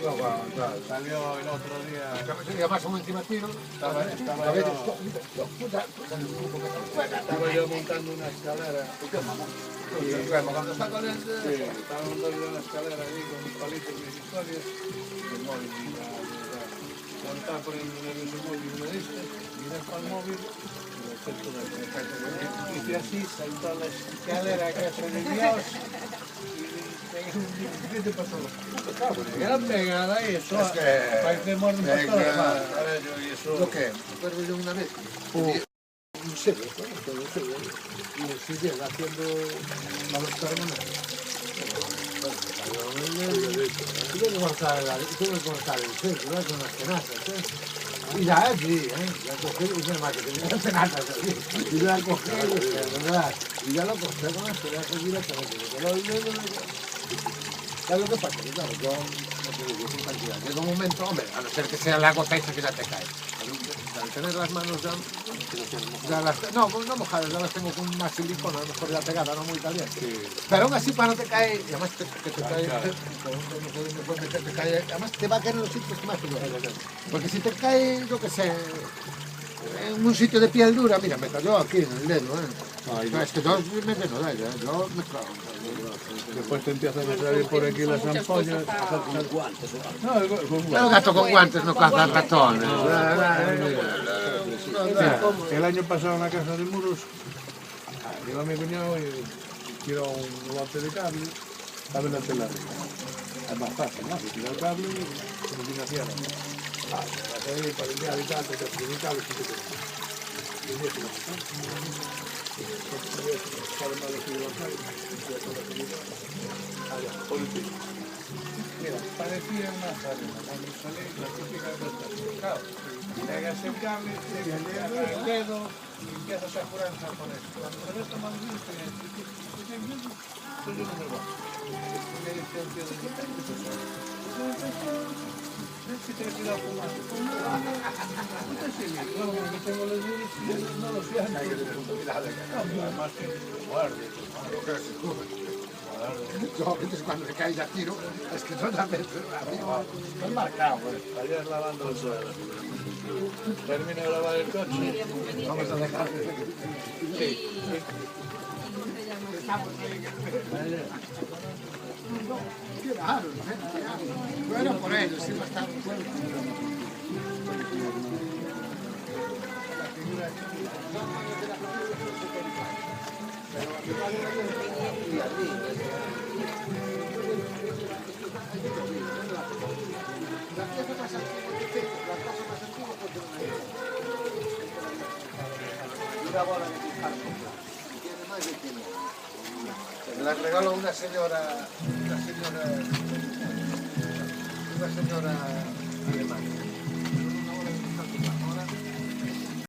Claro. Salió el otro día. Ya más o menos encima tiro. Estaba yo montando una escalera. Cuando está con él... Sí, estaba montando una escalera ahí con un palito y mis historias. El móvil, cuando estaba poniendo nervioso el móvil, me diste, miré para el móvil. Hice así, saltó la escalera que hace de Dios y ¿qué te pasó? Era pegada y eso parece muerto por todo. Lo que, recuerdo yo una vez, un sello, y el sello haciendo malos carbones. Tuve que cortar el sello, con las tenazas, y ya sí, ya cogí, y nada más que tenía las tenazas así, y ya cogí, ¿verdad? Y ya lo corté con las tenazas directamente, ¿sabes lo que pasa? Que claro, yo no te digo, sin cantidad. Llega un momento, hombre, a no ser que sea la gota esa que ya te cae. Al tener las manos ya las, no mojadas, ya las tengo con más silicona, a lo mejor ya pegada, no muy caliente. Sí. Pero aún así para no te cae, y además que te cae, además te va a caer en los sitios que más te duele. Porque si te cae, yo qué sé, en un sitio de piel dura, mira, me cayó aquí en el dedo, es que yo me vengo de ella, yo me cago. Después te empiezan a salir por aquí las ampollas. Con guantes. No, con guantes. El gato con guantes no caza ratones. Mira, el año pasado en la casa de Muros, llegó mi cuñado y tiró un bote de cable para ver la tela arriba. Es más fácil, ¿no? Se tira el cable y se lo tira hacia para ir para limpiar y tal, te tiene el cable y te mira, parecía una arena cuando salí la típica cosa. Claro, pegas el cable, te agarra el dedo y empiezas a curar con esto. Cuando te ves tomando vino, te dices, soy yo número uno. Me dice un tío de mi país, si te he tirado fumando. Claro, porque tengo los virus y no lo siento. Además que guarde. Yo a veces cuando le cae ya tiro, es que totalmente arriba. Están marcados, ayer lavando el suelo. Termino de lavar el coche. Vamos a dejar. Sí. Qué raro, bueno, por ellos, sí, bastante. Me la regaló una señora alemana.